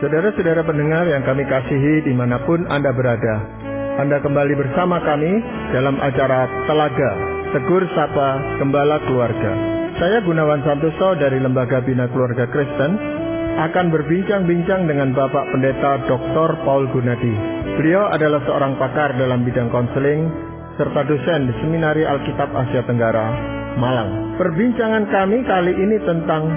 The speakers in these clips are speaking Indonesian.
Saudara-saudara pendengar yang kami kasihi dimanapun Anda berada, Anda kembali bersama kami dalam acara Telaga Tegur Sapa Gembala Keluarga. Saya Gunawan Santoso dari Lembaga Bina Keluarga Kristen akan berbincang-bincang dengan Bapak Pendeta Dr. Paul Gunadi. Beliau adalah seorang pakar dalam bidang konseling serta dosen di Seminari Alkitab Asia Tenggara, Malang. Perbincangan kami kali ini tentang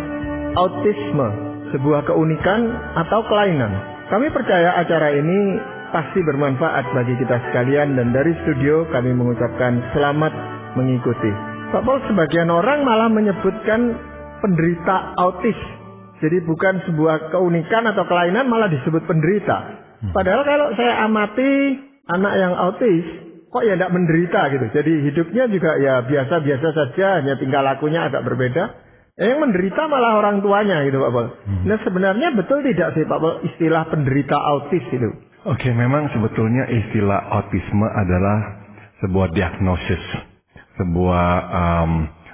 autisme, sebuah keunikan atau kelainan. Kami percaya acara ini pasti bermanfaat bagi kita sekalian, dan dari studio kami mengucapkan selamat mengikuti. Pak Paul, sebagian orang malah menyebutkan penderita autis. Jadi bukan sebuah keunikan atau kelainan, malah disebut penderita. Padahal kalau saya amati anak yang autis, kok ya tidak menderita gitu. Jadi hidupnya juga ya biasa-biasa saja, hanya tingkah lakunya agak berbeda. Yang menderita malah orang tuanya gitu Pak Paul. Nah sebenarnya betul tidak sih Pak Paul istilah penderita autis itu? Oke, memang sebetulnya istilah autisme adalah sebuah diagnosis. Sebuah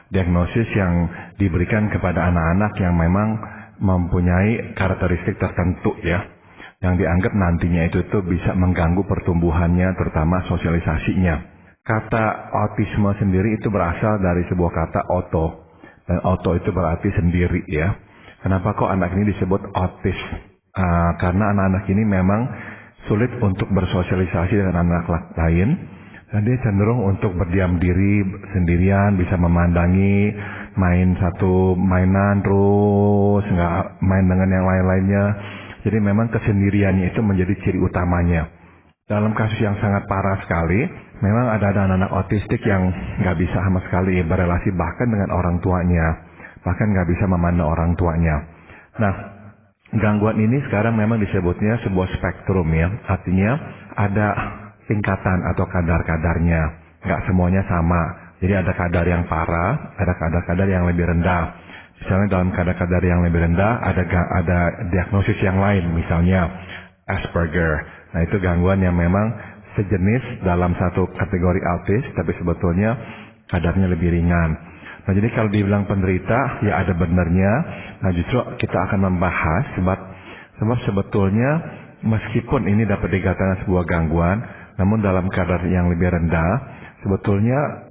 diagnosis yang diberikan kepada anak-anak yang memang mempunyai karakteristik tertentu ya. Yang dianggap nantinya itu tuh bisa mengganggu pertumbuhannya, terutama sosialisasinya. Kata autisme sendiri itu berasal dari sebuah kata auto. Dan auto itu berarti sendiri ya. Kenapa kok anak ini disebut autis? Karena anak-anak ini memang sulit untuk bersosialisasi dengan anak lain. Dan dia cenderung untuk berdiam diri sendirian, bisa memandangi, main satu mainan terus, nggak main dengan yang lain-lainnya. Jadi memang kesendiriannya itu menjadi ciri utamanya. Dalam kasus yang sangat parah sekali, memang ada anak-anak autistik yang nggak bisa sama sekali berelasi bahkan dengan orang tuanya. Bahkan nggak bisa memandang orang tuanya. Nah, gangguan ini sekarang memang disebutnya sebuah spektrum ya. Artinya ada tingkatan atau kadar-kadarnya. Nggak semuanya sama. Jadi ada kadar yang parah, ada kadar-kadar yang lebih rendah. Misalnya dalam kadar-kadar yang lebih rendah ada diagnosis yang lain, misalnya Asperger. Nah itu gangguan yang memang sejenis dalam satu kategori autis, tapi sebetulnya kadarnya lebih ringan. Nah jadi kalau dibilang penderita, ya ada benarnya. Nah justru kita akan membahas sebab sebetulnya meskipun ini dapat dikatakan sebuah gangguan, namun dalam kadar yang lebih rendah, sebetulnya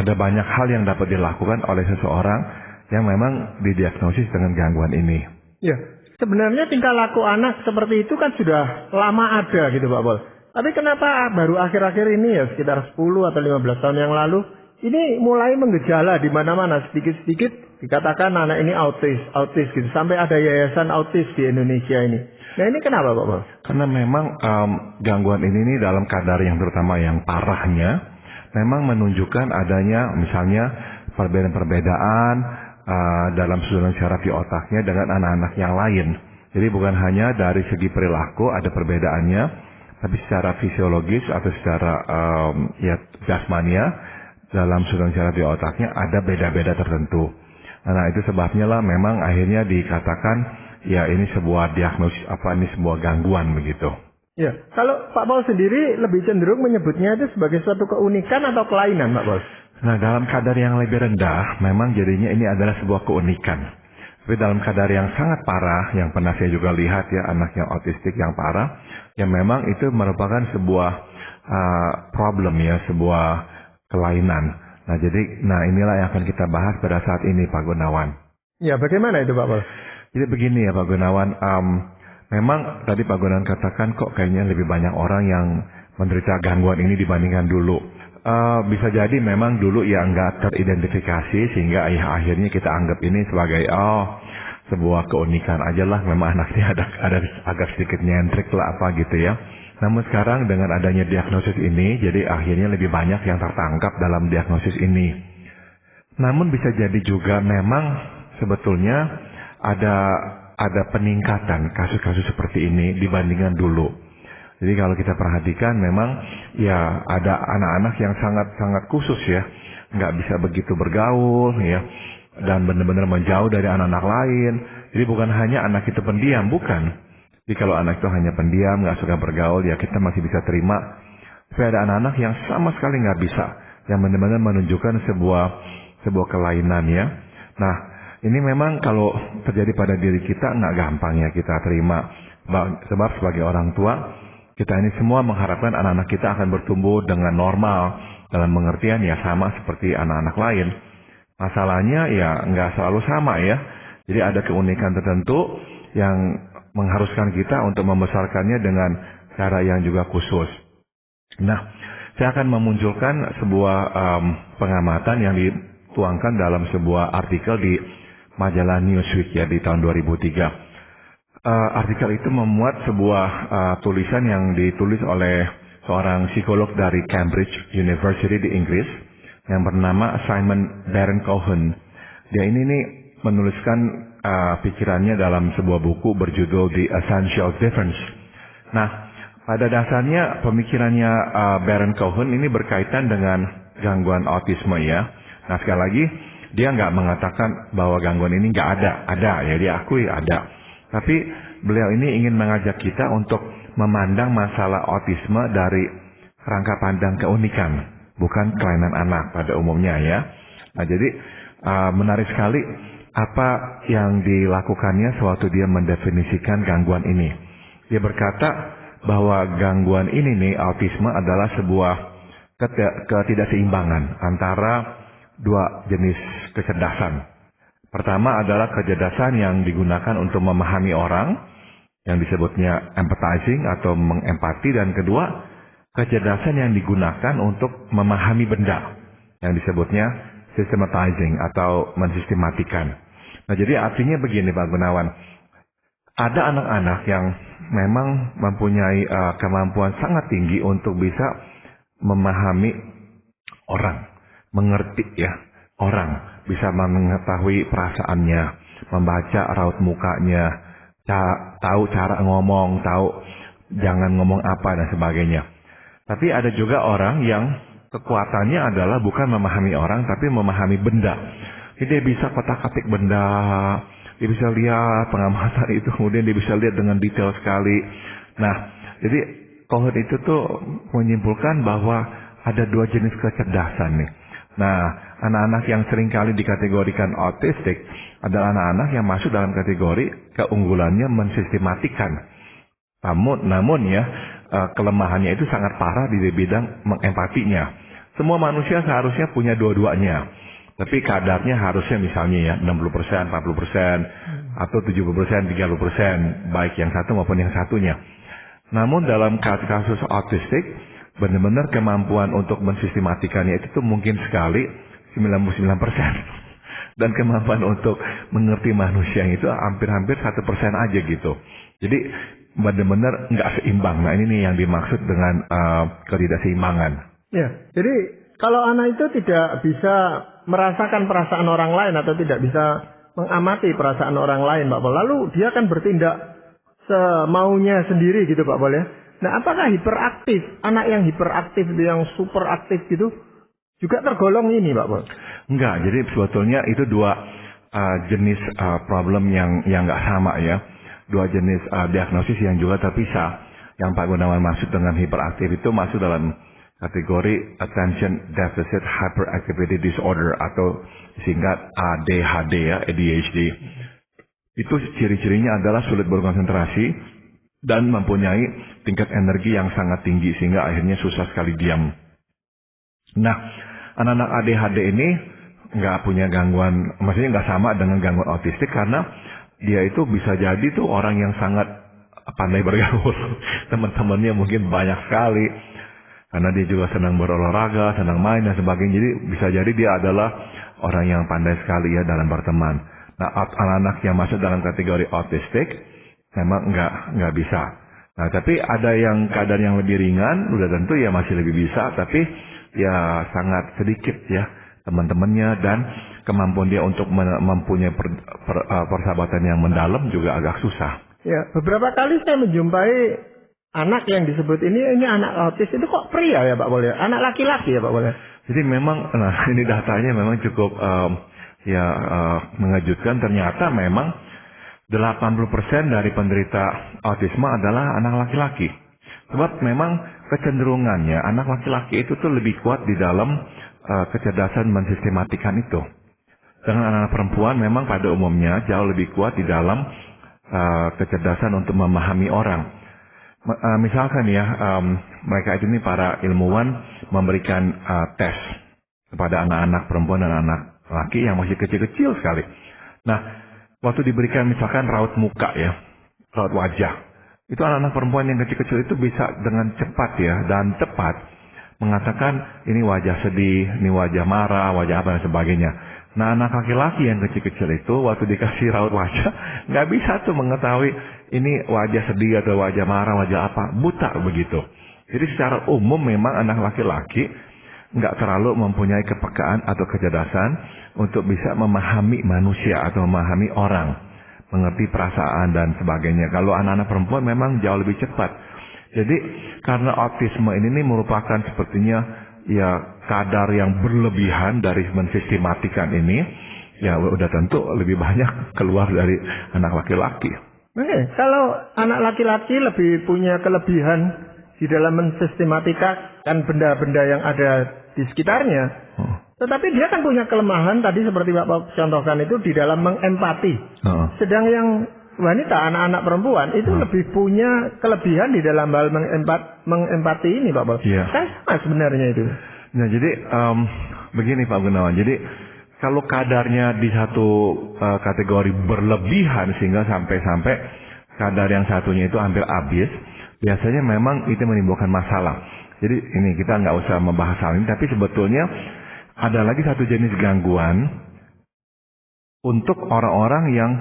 ada banyak hal yang dapat dilakukan oleh seseorang yang memang didiagnosis dengan gangguan ini. Ya, sebenarnya tingkah laku anak seperti itu kan sudah lama ada gitu Pak Paul. Tapi kenapa baru akhir-akhir ini ya sekitar 10 atau 15 tahun yang lalu ini mulai menggejala di mana-mana, sedikit-sedikit dikatakan anak ini autis gitu. Sampai ada yayasan autis di Indonesia ini. Nah ini kenapa Pak Paul? Karena memang gangguan ini dalam kadar yang terutama yang parahnya memang menunjukkan adanya misalnya perbedaan-perbedaan dalam susunan syaraf di otaknya dengan anak-anak yang lain. Jadi bukan hanya dari segi perilaku ada perbedaannya, tapi secara fisiologis atau secara jasmania dalam susunan syaraf di otaknya ada beda-beda tertentu. Nah itu sebabnya lah memang akhirnya dikatakan ya ini sebuah diagnosis ini sebuah gangguan begitu. Ya, kalau Pak Paul sendiri lebih cenderung menyebutnya itu sebagai suatu keunikan atau kelainan Pak Paul? Nah dalam kadar yang lebih rendah memang jadinya ini adalah sebuah keunikan. Tapi dalam kadar yang sangat parah, yang pernah saya juga lihat ya anak yang autistik yang parah, yang memang itu merupakan sebuah problem ya, sebuah kelainan. Nah inilah yang akan kita bahas pada saat ini Pak Gunawan. Ya bagaimana itu Pak Paul? Jadi begini ya Pak Gunawan, memang tadi Pak Gunawan katakan kok kayaknya lebih banyak orang yang menderita gangguan ini dibandingkan dulu. Bisa jadi memang dulu ya nggak teridentifikasi sehingga akhirnya kita anggap ini sebagai sebuah keunikan aja lah, memang anaknya ada agak sedikit nyentrik lah apa gitu ya. Namun sekarang dengan adanya diagnosis ini, jadi akhirnya lebih banyak yang tertangkap dalam diagnosis ini. Namun bisa jadi juga memang sebetulnya ada peningkatan kasus-kasus seperti ini dibandingkan dulu. Jadi kalau kita perhatikan memang ya ada anak-anak yang sangat khusus ya, nggak bisa begitu bergaul ya, dan benar-benar menjauh dari anak-anak lain. Jadi bukan hanya anak itu pendiam, bukan. Jadi kalau anak itu hanya pendiam, nggak suka bergaul, ya kita masih bisa terima. Tapi ada anak-anak yang sama sekali nggak bisa, yang benar-benar menunjukkan sebuah kelainan ya. Nah ini memang kalau terjadi pada diri kita nggak gampang ya kita terima. Sebab sebagai orang tua, kita ini semua mengharapkan anak-anak kita akan bertumbuh dengan normal, dalam pengertian ya sama seperti anak-anak lain. Masalahnya ya nggak selalu sama ya. Jadi ada keunikan tertentu yang mengharuskan kita untuk membesarkannya dengan cara yang juga khusus. Nah, saya akan memunculkan sebuah pengamatan yang dituangkan dalam sebuah artikel di majalah Newsweek ya di tahun 2003. Artikel itu memuat sebuah tulisan yang ditulis oleh seorang psikolog dari Cambridge University di Inggris yang bernama Simon Baron-Cohen. Dia ini nih menuliskan pikirannya dalam sebuah buku berjudul The Essential Difference. Nah, pada dasarnya pemikirannya Baron-Cohen ini berkaitan dengan gangguan autisme ya. Nah, sekali lagi dia nggak mengatakan bahwa gangguan ini nggak ada ya, dia akui ada. Tapi beliau ini ingin mengajak kita untuk memandang masalah autisme dari rangka pandang keunikan, bukan kelainan anak pada umumnya ya. Nah, jadi menarik sekali apa yang dilakukannya sewaktu dia mendefinisikan gangguan ini. Dia berkata bahwa gangguan ini nih, autisme adalah sebuah ketidakseimbangan antara dua jenis kecerdasan. Pertama adalah kecerdasan yang digunakan untuk memahami orang, yang disebutnya empathizing atau mengempati, dan kedua, kecerdasan yang digunakan untuk memahami benda, yang disebutnya systematizing atau mensistematikan. Nah, jadi artinya begini Pak Gunawan, ada anak-anak yang memang mempunyai kemampuan sangat tinggi untuk bisa memahami orang, mengerti ya orang, bisa mengetahui perasaannya, membaca raut mukanya, tahu cara ngomong, tahu jangan ngomong apa dan sebagainya. Tapi ada juga orang yang kekuatannya adalah bukan memahami orang, tapi memahami benda. Jadi dia bisa kotak-katik benda, dia bisa lihat pengamatan itu, kemudian dia bisa lihat dengan detail sekali. Nah, jadi Cohen itu tuh menyimpulkan bahwa ada dua jenis kecerdasan nih. Nah, anak-anak yang seringkali dikategorikan autistik adalah anak-anak yang masuk dalam kategori keunggulannya mensistematikan. Namun ya, kelemahannya itu sangat parah di bidang mengempatinya. Semua manusia seharusnya punya dua-duanya. Tapi kadarnya harusnya misalnya ya 60%, 40%, atau 70%, 30%, baik yang satu maupun yang satunya. Namun dalam kasus autistik, benar-benar kemampuan untuk mensistematikannya itu tuh mungkin sekali 99%. Dan kemampuan untuk mengerti manusia itu hampir-hampir 1% aja gitu. Jadi benar-benar nggak seimbang. Nah, ini nih yang dimaksud dengan ketidakseimbangan. Ya, jadi kalau anak itu tidak bisa merasakan perasaan orang lain atau tidak bisa mengamati perasaan orang lain, Pak Pol, lalu dia akan bertindak semaunya sendiri gitu, Pak Pol ya. Nah, apakah hiperaktif, anak yang hiperaktif, yang super aktif gitu, juga tergolong ini, Pak Pol? Enggak, jadi sebetulnya itu dua jenis problem yang nggak sama ya. Dua jenis diagnosis yang juga terpisah. Yang Pak Gunawan maksud dengan hiperaktif itu masuk dalam kategori Attention Deficit Hyperactivity Disorder atau singkat ADHD ya, ADHD. Itu ciri-cirinya adalah sulit berkonsentrasi dan mempunyai tingkat energi yang sangat tinggi sehingga akhirnya susah sekali diam. Nah, anak-anak ADHD ini nggak punya gangguan, maksudnya nggak sama dengan gangguan autistik karena dia itu bisa jadi tuh orang yang sangat pandai bergaul. Teman-temannya mungkin banyak sekali karena dia juga senang berolahraga, senang main dan sebagainya. Jadi bisa jadi dia adalah orang yang pandai sekali ya dalam berteman. Nah, anak-anak yang masuk dalam kategori autistik memang nggak bisa. Nah, tapi ada yang kadar yang lebih ringan, udah tentu ya masih lebih bisa, tapi ya sangat sedikit ya teman-temannya dan kemampuan dia untuk mempunyai persahabatan yang mendalam juga agak susah. Ya, beberapa kali saya menjumpai anak yang disebut ini anak autis itu kok pria ya Pak Pol ya? Anak laki-laki ya Pak Pol ya? Jadi memang, nah ini datanya memang cukup mengejutkan. Ternyata memang 80% dari penderita autisme adalah anak laki-laki. Sebab memang kecenderungannya anak laki-laki itu tuh lebih kuat di dalam kecerdasan mensistematikan itu. Dengan anak perempuan memang pada umumnya jauh lebih kuat di dalam kecerdasan untuk memahami orang. Misalkan ya, mereka itu nih para ilmuwan memberikan tes kepada anak-anak perempuan dan anak laki yang masih kecil-kecil sekali. Nah, waktu diberikan misalkan raut muka ya, raut wajah, itu anak-anak perempuan yang kecil-kecil itu bisa dengan cepat ya dan tepat mengatakan ini wajah sedih, ini wajah marah, wajah apa dan sebagainya. Nah, anak laki-laki yang kecil-kecil itu waktu dikasih raut wajah nggak bisa tuh mengetahui ini wajah sedih atau wajah marah, wajah apa, buta begitu. Jadi secara umum memang anak laki-laki nggak terlalu mempunyai kepekaan atau kecerdasan untuk bisa memahami manusia atau memahami orang, mengerti perasaan dan sebagainya. Kalau anak-anak perempuan memang jauh lebih cepat. Jadi karena autisme ini merupakan sepertinya ya kadar yang berlebihan dari mensistematikan ini, ya udah tentu lebih banyak keluar dari anak laki-laki. Kalau anak laki-laki lebih punya kelebihan di dalam mensistematikan benda-benda yang ada di sekitarnya, tetapi dia kan punya kelemahan tadi seperti Bapak contohkan itu di dalam mengempati. Sedang yang wanita, anak-anak perempuan itu lebih punya kelebihan di dalam hal mengempati ini, Pak Bos. Yeah. Kan sama sebenarnya itu. Nah, jadi begini Pak Gunawan. Jadi kalau kadarnya di satu kategori berlebihan sehingga sampai kadar yang satunya itu hampir habis, biasanya memang itu menimbulkan masalah. Jadi ini kita nggak usah membahas hal ini, tapi sebetulnya ada lagi satu jenis gangguan untuk orang-orang yang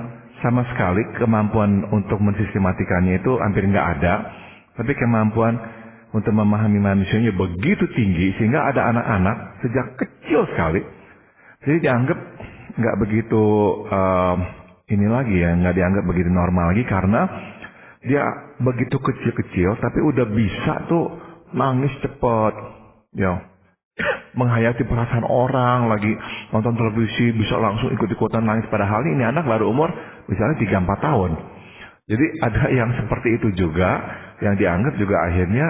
sama sekali kemampuan untuk mensistematikannya itu hampir nggak ada, tapi kemampuan untuk memahami manusianya begitu tinggi sehingga ada anak-anak sejak kecil sekali, jadi dianggap nggak begitu ini lagi ya, nggak dianggap begitu normal lagi karena dia begitu kecil-kecil tapi udah bisa tuh nangis cepet, ya, menghayati perasaan orang, lagi nonton televisi bisa langsung ikut-ikutan nangis, padahal ini anak baru umur misalnya 3-4 tahun. Jadi ada yang seperti itu juga yang dianggap juga akhirnya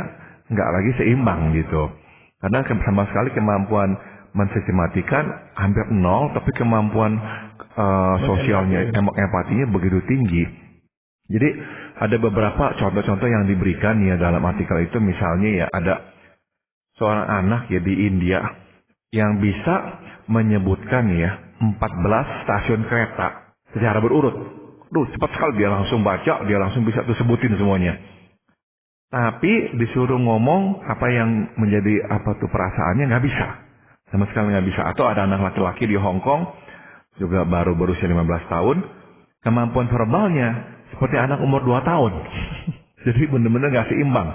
nggak lagi seimbang gitu. Karena sama sekali kemampuan mensistematikan hampir nol, tapi kemampuan sosialnya, empatinya begitu tinggi. Jadi ada beberapa contoh-contoh yang diberikan ya dalam artikel itu, misalnya ya ada seorang anak ya di India yang bisa menyebutkan ya 14 stasiun kereta secara berurut. Cepat sekali dia langsung baca, dia langsung bisa tuh sebutin semuanya. Tapi disuruh ngomong apa yang menjadi apa tuh perasaannya nggak bisa. Sama sekali nggak bisa. Atau ada anak laki-laki di Hong Kong juga baru berusia 15 tahun, kemampuan verbalnya seperti anak umur 2 tahun. Jadi benar-benar nggak seimbang.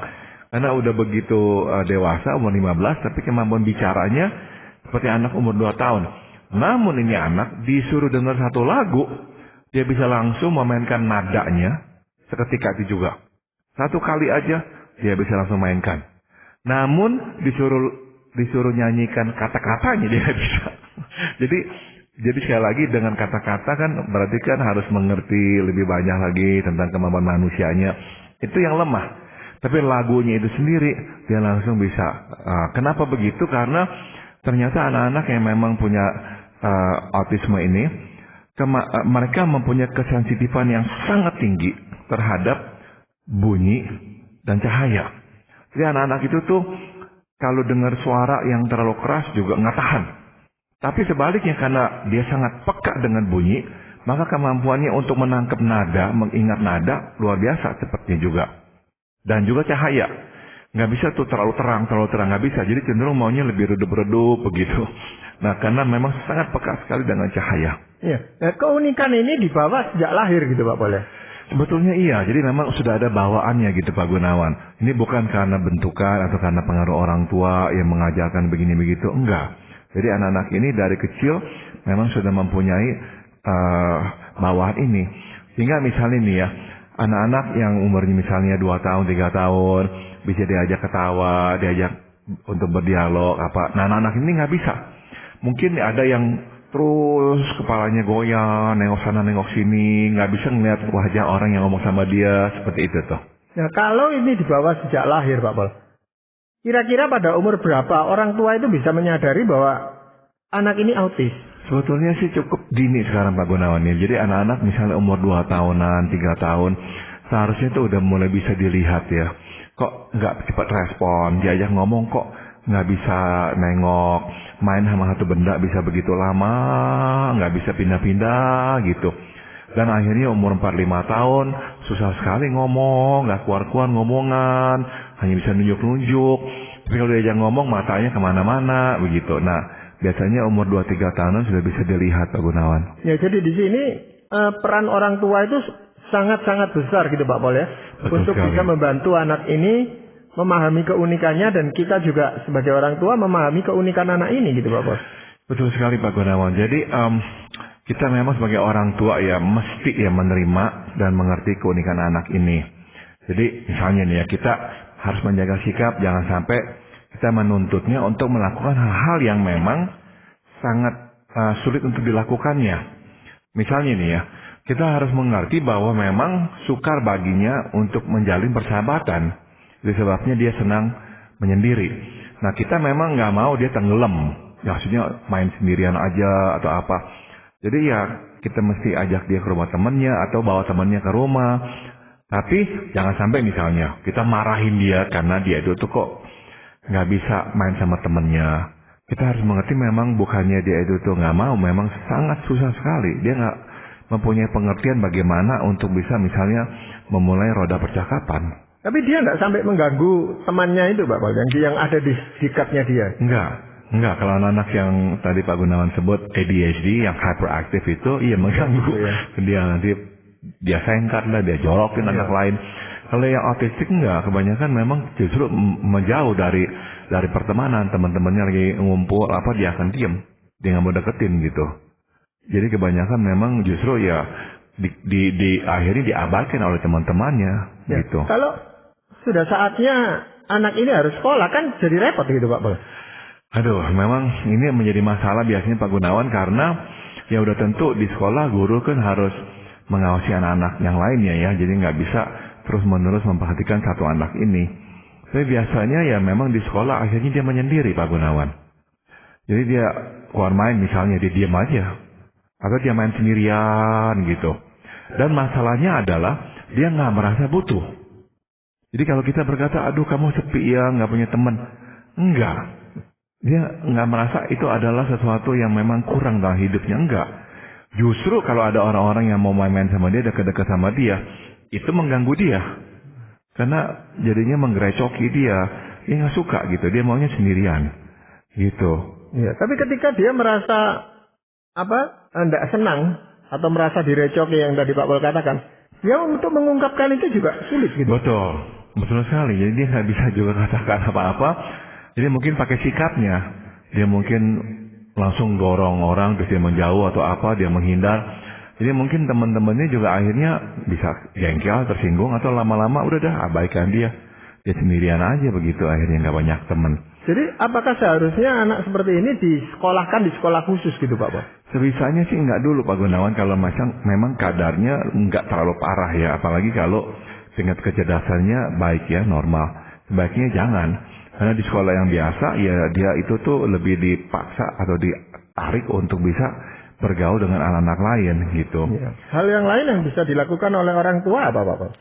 Karena udah begitu dewasa, umur 15, tapi kemampuan bicaranya seperti anak umur 2 tahun. Namun ini anak disuruh dengar satu lagu, dia bisa langsung memainkan nadanya seketika itu juga. Satu kali aja, dia bisa langsung mainkan. Namun disuruh nyanyikan kata-katanya, dia nggak bisa. Jadi sekali lagi dengan kata-kata kan berarti kan harus mengerti lebih banyak lagi tentang kemampuan manusianya. Itu yang lemah. Tapi lagunya itu sendiri dia langsung bisa. Kenapa begitu? Karena ternyata anak-anak yang memang punya autisme ini, mereka mempunyai kesensitifan yang sangat tinggi terhadap bunyi dan cahaya. Jadi anak-anak itu tuh kalau dengar suara yang terlalu keras juga nggak tahan. Tapi sebaliknya karena dia sangat peka dengan bunyi, maka kemampuannya untuk menangkap nada, mengingat nada luar biasa cepatnya juga. Dan juga cahaya. Nggak bisa tuh terlalu terang nggak bisa. Jadi cenderung maunya lebih redup-redup begitu. Nah, karena memang sangat peka sekali dengan cahaya. Iya. Nah, keunikan ini dibawa sejak lahir gitu Pak Boleh? Sebetulnya iya. Jadi memang sudah ada bawaannya gitu Pak Gunawan. Ini bukan karena bentukan atau karena pengaruh orang tua yang mengajarkan begini begitu. Enggak. Jadi anak-anak ini dari kecil memang sudah mempunyai bawaan ini. Sehingga misalnya nih ya, anak-anak yang umurnya misalnya 2 tahun, 3 tahun, bisa diajak ketawa, diajak untuk berdialog, apa. Nah, anak-anak ini nggak bisa. Mungkin ada yang terus kepalanya goyang, nengok sana, nengok sini, nggak bisa ngeliat wajah orang yang ngomong sama dia, seperti itu tuh. Nah, kalau ini dibawa sejak lahir, Pak Pol, kira-kira pada umur berapa orang tua itu bisa menyadari bahwa anak ini autis? Sebetulnya sih cukup dini sekarang Pak Gunawan ya. Jadi anak-anak misalnya umur 2 tahunan, 3 tahun, seharusnya itu udah mulai bisa dilihat ya. Kok nggak cepat respon, diajak ngomong kok nggak bisa nengok, main sama satu benda bisa begitu lama, nggak bisa pindah-pindah gitu. Dan akhirnya umur 4-5 tahun, susah sekali ngomong, nggak keluar-keluar ngomongan, hanya bisa nunjuk-nunjuk. Tapi kalau diajak ngomong matanya kemana-mana begitu. Nah, biasanya umur 2-3 tahunan sudah bisa dilihat Pak Gunawan. Ya, jadi di sini peran orang tua itu sangat-sangat besar gitu Pak Pol ya. Betul untuk sekali. bisa membantu anak ini memahami keunikannya, dan kita juga sebagai orang tua memahami keunikan anak ini gitu Pak Pol. Betul sekali Pak Gunawan. Jadi kita memang sebagai orang tua ya mesti ya menerima dan mengerti keunikan anak ini. Jadi misalnya nih ya, kita harus menjaga sikap, jangan sampai kita menuntutnya untuk melakukan hal-hal yang memang sangat sulit untuk dilakukannya. Misalnya nih ya, kita harus mengerti bahwa memang sukar baginya untuk menjalin persahabatan. Jadi sebabnya dia senang menyendiri. Nah, kita memang nggak mau dia tenggelam. Ya, maksudnya main sendirian aja atau apa. Jadi ya kita mesti ajak dia ke rumah temannya atau bawa temannya ke rumah. Tapi jangan sampai misalnya kita marahin dia karena dia itu tuh kok nggak bisa main sama temannya. Kita harus mengerti memang bukannya dia itu tuh nggak mau, memang sangat susah sekali. Dia nggak mempunyai pengertian bagaimana untuk bisa misalnya memulai roda percakapan. Tapi dia nggak sampai mengganggu temannya itu Pak Pol, yang ada di sikapnya dia. Enggak. Kalau anak-anak yang tadi Pak Gunawan sebut ADHD yang hyperaktif itu, iya mengganggu. Ya. Dia nanti dia sengkat lah, dia jorokin anak lain. Kalau yang autistik enggak, kebanyakan memang justru menjauh dari pertemanan, teman-temannya lagi ngumpul apa dia akan diam, dia nggak mau deketin gitu. Jadi kebanyakan memang justru ya akhirnya diabaikan oleh teman-temannya Ya. gitu. Kalau sudah saatnya anak ini harus sekolah kan jadi repot gitu Pak Pol. Aduh, memang ini menjadi masalah biasanya Pak Gunawan karena ya udah tentu di sekolah guru kan harus mengawasi anak-anak yang lainnya ya. Jadi nggak bisa terus-menerus memperhatikan satu anak ini. Tapi biasanya ya memang di sekolah akhirnya dia menyendiri Pak Gunawan. Jadi dia keluar main misalnya, dia diam aja. Atau dia main sendirian gitu. Dan masalahnya adalah dia nggak merasa butuh. Jadi kalau kita berkata, aduh kamu sepi ya, nggak punya teman. Enggak. Dia nggak merasa itu adalah sesuatu yang memang kurang dalam hidupnya. Enggak. Justru kalau ada orang-orang yang mau main-main sama dia, dekat-dekat sama dia, itu mengganggu dia. Karena jadinya menggerecoki dia. Dia nggak suka gitu. Dia maunya sendirian. Gitu. Ya, tapi ketika dia merasa tidak senang atau merasa direcoki yang tadi Pak Pol katakan, ya untuk mengungkapkan itu juga sulit gitu. Betul sekali. Jadi dia nggak bisa juga katakan apa-apa. Jadi mungkin pakai sikapnya, dia mungkin langsung dorong orang terus dia menjauh atau apa, dia menghindar. Jadi mungkin teman-temannya juga akhirnya bisa jengkel, tersinggung atau lama-lama udah dah abaikan dia. Dia sendirian aja begitu akhirnya nggak banyak teman. Jadi apakah seharusnya anak seperti ini disekolahkan di sekolah khusus gitu Pak Pol? Sebisanya sih nggak dulu Pak Gunawan kalau memang kadarnya nggak terlalu parah ya, apalagi kalau tingkat kecerdasannya baik ya, normal. Sebaiknya jangan. Karena di sekolah yang biasa ya dia itu tuh lebih dipaksa atau ditarik untuk bisa bergaul dengan anak-anak lain gitu. Ya. Hal yang lain yang bisa dilakukan oleh orang tua apa Pak Pol?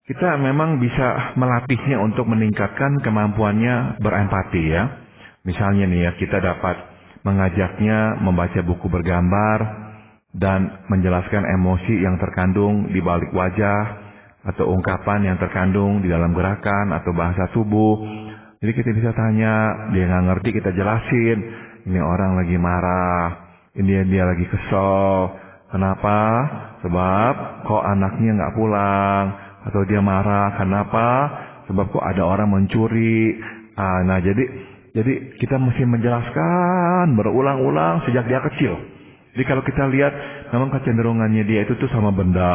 Kita memang bisa melatihnya untuk meningkatkan kemampuannya berempati ya. Misalnya nih ya, kita dapat mengajaknya membaca buku bergambar dan menjelaskan emosi yang terkandung di balik wajah atau ungkapan yang terkandung di dalam gerakan atau bahasa tubuh. Jadi kita bisa tanya, dia nggak ngerti kita jelasin, ini orang lagi marah, ini dia lagi kesel. Kenapa? Sebab kok anaknya nggak pulang. Atau dia marah, kenapa? Sebab kok ada orang mencuri. Nah jadi kita mesti menjelaskan berulang-ulang sejak dia kecil. Jadi kalau kita lihat memang kecenderungannya dia itu tuh sama benda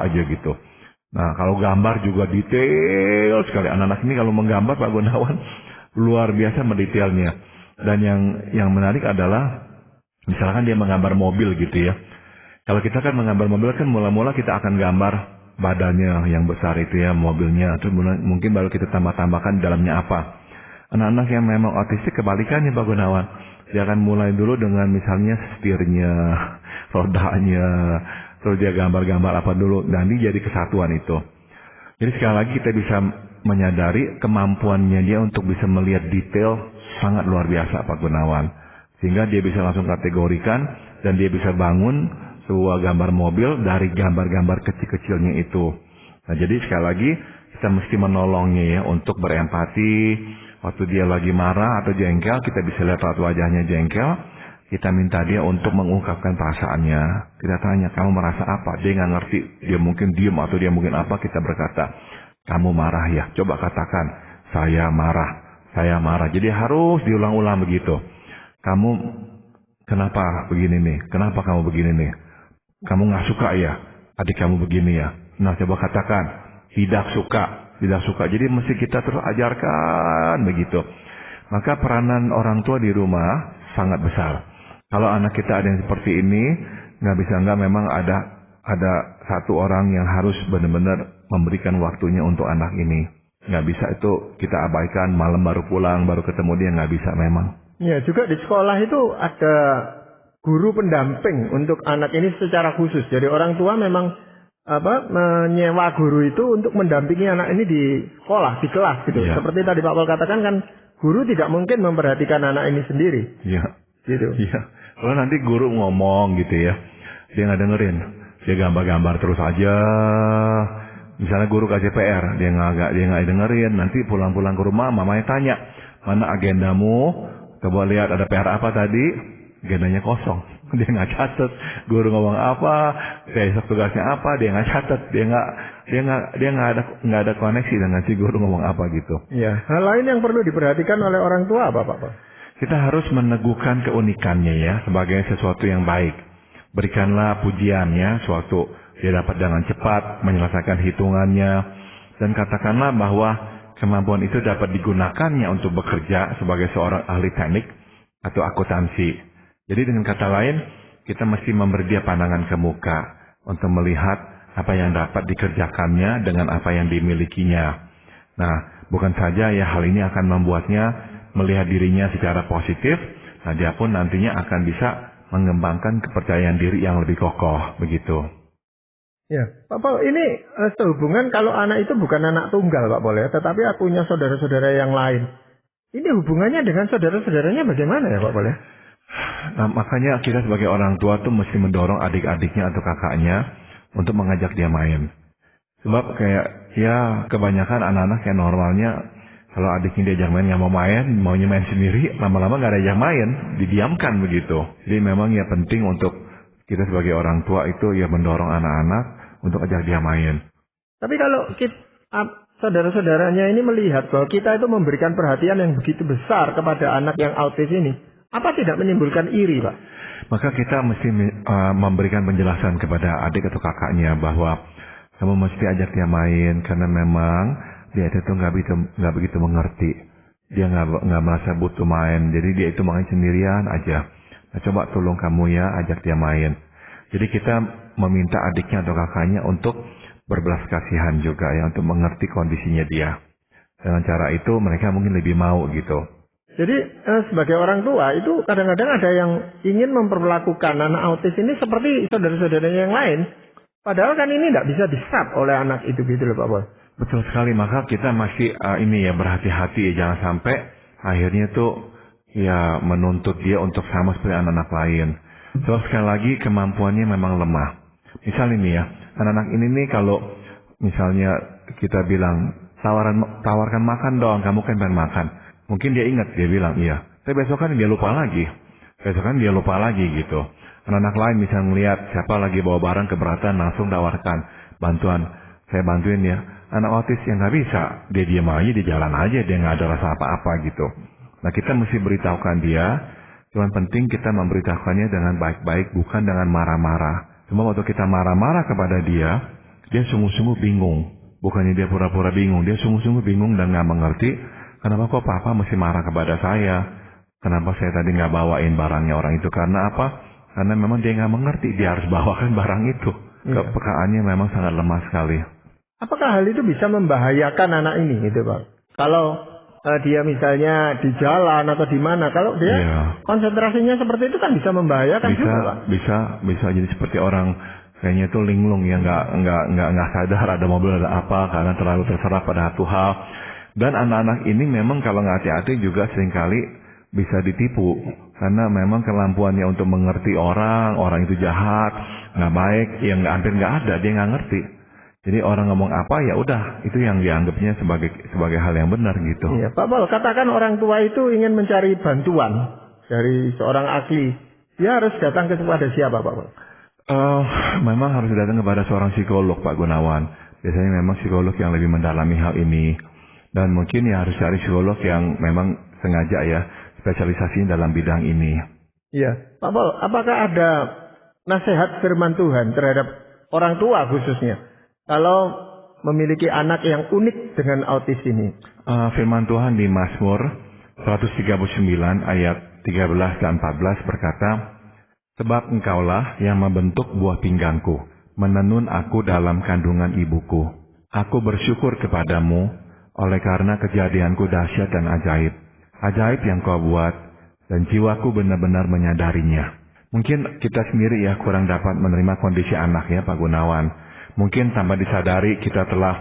aja gitu. Nah kalau gambar juga detail sekali. Anak-anak ini kalau menggambar Pak Gunawan luar biasa mendetailnya. Dan yang menarik adalah misalkan dia menggambar mobil gitu ya. Kalau kita kan menggambar mobil kan mula-mula kita akan gambar badannya yang besar itu ya, mobilnya. Terus mungkin baru kita tambah-tambahkan di dalamnya apa. Anak-anak yang memang autistik kebalikannya Pak Gunawan. Dia akan mulai dulu dengan misalnya setirnya, rodanya, terus dia gambar-gambar apa dulu, nanti jadi kesatuan itu. Jadi sekali lagi kita bisa menyadari kemampuannya dia untuk bisa melihat detail sangat luar biasa Pak Gunawan. Sehingga dia bisa langsung kategorikan dan dia bisa bangun sebuah gambar mobil dari gambar-gambar kecil-kecilnya itu. Nah jadi sekali lagi kita mesti menolongnya ya untuk berempati. Waktu dia lagi marah atau jengkel, kita bisa lihat raut wajahnya jengkel. Kita minta dia untuk mengungkapkan perasaannya. Kita tanya, kamu merasa apa? Dia nggak ngerti. Dia mungkin diem atau dia mungkin apa. Kita berkata, kamu marah ya? Coba katakan, saya marah. Saya marah. Jadi harus diulang-ulang begitu. Kamu kenapa begini nih? Kenapa kamu begini nih? Kamu nggak suka ya? Adik kamu begini ya? Nah coba katakan, tidak suka. Tidak suka. Jadi mesti kita terus ajarkan begitu. Maka peranan orang tua di rumah sangat besar. Kalau anak kita ada yang seperti ini, nggak bisa nggak memang ada satu orang yang harus benar-benar memberikan waktunya untuk anak ini. Nggak bisa itu kita abaikan, malam baru pulang, baru ketemu dia, nggak bisa memang. Ya, juga di sekolah itu ada guru pendamping untuk anak ini secara khusus. Jadi orang tua memang menyewa guru itu untuk mendampingi anak ini di sekolah, di kelas gitu. Ya. Seperti tadi Pak Pol katakan kan, guru tidak mungkin memperhatikan anak ini sendiri. Iya. Gitu. Iya. Kalau nanti guru ngomong gitu ya, dia nggak dengerin, dia gambar-gambar terus aja. Misalnya guru kasih PR, dia nggak dengerin. Nanti pulang-pulang ke rumah, mamanya tanya, mana agendamu? Coba lihat ada PR apa tadi? Agendanya kosong. Dia nggak catat. Guru ngomong apa? Besok tugasnya apa? Dia nggak catat. Dia nggak ada koneksi dengan si guru ngomong apa gitu. Ya. Hal lain yang perlu diperhatikan oleh orang tua apa Pak? Kita harus meneguhkan keunikannya ya sebagai sesuatu yang baik. Berikanlah pujiannya, suatu dia dapat dengan cepat menyelesaikan hitungannya, dan katakanlah bahwa kemampuan itu dapat digunakannya untuk bekerja sebagai seorang ahli teknik atau akuntansi. Jadi dengan kata lain, kita mesti memberi dia pandangan ke muka untuk melihat apa yang dapat dikerjakannya dengan apa yang dimilikinya. Nah, bukan saja ya hal ini akan membuatnya melihat dirinya secara positif, nah dia pun nantinya akan bisa mengembangkan kepercayaan diri yang lebih kokoh, begitu. Ya, Pak Pol, ini sehubungan kalau anak itu bukan anak tunggal Pak Pol ya, tetapi punya saudara-saudara yang lain. Ini hubungannya dengan saudara-saudaranya bagaimana ya Pak Pol ya? Nah, makanya kita sebagai orang tua tuh mesti mendorong adik-adiknya atau kakaknya untuk mengajak dia main. Sebab kayak ya kebanyakan anak-anak yang normalnya kalau adiknya diajak main nggak mau main, maunya main sendiri, lama-lama nggak ada yang main, didiamkan begitu. Jadi memang ya penting untuk kita sebagai orang tua itu ya mendorong anak-anak untuk ajak dia main. Tapi kalau saudara-saudaranya ini melihat bahwa kita itu memberikan perhatian yang begitu besar kepada anak yang autis ini, apa tidak menimbulkan iri, Pak? Maka kita mesti memberikan penjelasan kepada adik atau kakaknya bahwa kamu mesti ajak dia main karena memang dia itu nggak begitu mengerti. Dia nggak merasa butuh main, jadi dia itu main sendirian aja. Nah, coba tolong kamu ya ajak dia main. Jadi kita meminta adiknya atau kakaknya untuk berbelas kasihan juga ya, untuk mengerti kondisinya dia. Dengan cara itu mereka mungkin lebih mau gitu. Jadi sebagai orang tua itu kadang-kadang ada yang ingin memperlakukan anak autis ini seperti saudara-saudaranya yang lain. Padahal kan ini tidak bisa diserap oleh anak itu gitu loh Pak Pol. Betul sekali, maka kita masih ini ya berhati-hati ya, jangan sampai akhirnya tuh ya menuntut dia untuk sama seperti anak-anak lain. Terus sekali lagi kemampuannya memang lemah. Misal ini ya, anak-anak ini nih kalau misalnya kita bilang tawarkan makan dong, kamu kan pengen makan. Mungkin dia ingat, dia bilang iya. Tapi besok kan dia lupa lagi. Gitu. Anak-anak lain bisa ngelihat siapa lagi bawa barang keberatan, langsung tawarkan bantuan. Saya bantuin ya. Anak autis yang nggak bisa, dia diam aja, di jalan aja, dia nggak ada rasa apa-apa gitu. Nah kita mesti beritahukan dia. Cuman penting kita memberitahukannya dengan baik-baik, bukan dengan marah-marah. Cuma waktu kita marah-marah kepada dia sungguh-sungguh bingung. Bukannya dia pura-pura bingung, dia sungguh-sungguh bingung dan nggak mengerti. Kenapa kok papa mesti marah kepada saya? Kenapa saya tadi nggak bawain barangnya orang itu? Karena apa? Karena memang dia nggak mengerti, dia harus bawakan barang itu. Kepekaannya memang sangat lemah sekali. Apakah hal itu bisa membahayakan anak ini gitu Pak? Kalau dia misalnya di jalan atau di mana, kalau dia konsentrasinya seperti itu kan bisa membahayakan juga, Pak. Bisa jadi seperti orang kayaknya itu linglung ya, nggak sadar ada mobil ada apa karena terlalu terserap pada satu hal. Dan anak-anak ini memang kalau nggak hati-hati juga seringkali bisa ditipu karena memang kemampuannya untuk mengerti orang itu jahat, nggak baik, yang hampir nggak ada, dia nggak ngerti. Jadi orang ngomong apa ya udah itu yang dianggapnya sebagai hal yang benar gitu. Iya, Pak Paul, katakan orang tua itu ingin mencari bantuan dari seorang ahli, dia harus datang kepada siapa, Pak Paul? Memang harus datang kepada seorang psikolog, Pak Gunawan. Biasanya memang psikolog yang lebih mendalami hal ini. Dan mungkin ya harus cari psikolog yang memang sengaja ya spesialisasinya dalam bidang ini. Iya, Pak Paul, apakah ada nasihat firman Tuhan terhadap orang tua khususnya kalau memiliki anak yang unik dengan autis ini? Firman Tuhan di Mazmur 139 ayat 13 dan 14 berkata, "Sebab engkaulah yang membentuk buah pinggangku, menenun aku dalam kandungan ibuku. Aku bersyukur kepadamu, oleh karena kejadianku dahsyat dan ajaib. Ajaib yang kau buat, dan jiwaku benar-benar menyadarinya." Mungkin kita sendiri ya kurang dapat menerima kondisi anak ya Pak Gunawan. Mungkin tanpa disadari kita telah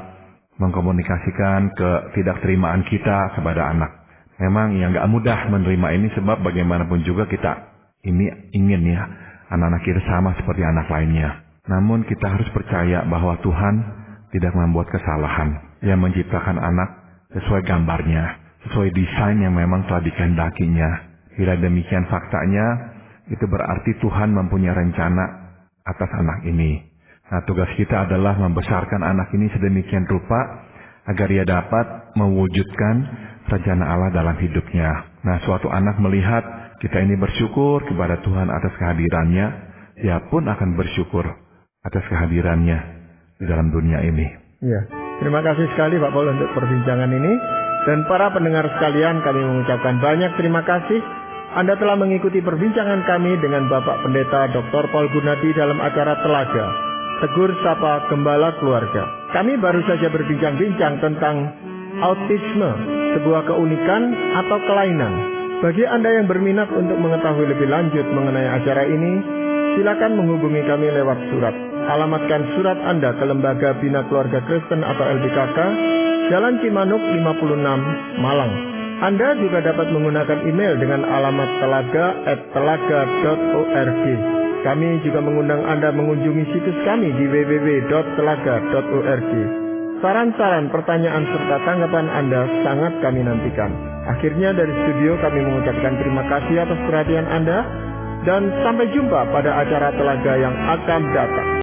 mengkomunikasikan ketidakterimaan kita kepada anak. Memang yang gak mudah menerima ini sebab bagaimanapun juga kita ini ingin ya anak-anak kita sama seperti anak lainnya. Namun kita harus percaya bahwa Tuhan tidak membuat kesalahan. Yang menciptakan anak sesuai gambarnya, sesuai desain yang memang telah dikehendakinya. Bila demikian faktanya, itu berarti Tuhan mempunyai rencana atas anak ini. Nah, tugas kita adalah membesarkan anak ini sedemikian rupa agar ia dapat mewujudkan rencana Allah dalam hidupnya. Nah, suatu anak melihat kita ini bersyukur kepada Tuhan atas kehadirannya, dia pun akan bersyukur atas kehadirannya di dalam dunia ini. Ya. Terima kasih sekali Pak Paul untuk perbincangan ini. Dan para pendengar sekalian, kami mengucapkan banyak terima kasih. Anda telah mengikuti perbincangan kami dengan Bapak Pendeta Dr. Paul Gunadi dalam acara Telaga, Tegur Sapa Gembala Keluarga. Kami baru saja berbincang-bincang tentang autisme, sebuah keunikan atau kelainan. Bagi Anda yang berminat untuk mengetahui lebih lanjut mengenai acara ini, silakan menghubungi kami lewat surat. Alamatkan surat Anda ke Lembaga Bina Keluarga Kristen atau LBKK, Jalan Cimanuk 56, Malang. Anda juga dapat menggunakan email dengan alamat telaga@telaga.org. Kami juga mengundang Anda mengunjungi situs kami di www.telaga.org. Saran-saran, pertanyaan, serta tanggapan Anda sangat kami nantikan. Akhirnya dari studio kami mengucapkan terima kasih atas perhatian Anda, dan sampai jumpa pada acara Telaga yang akan datang.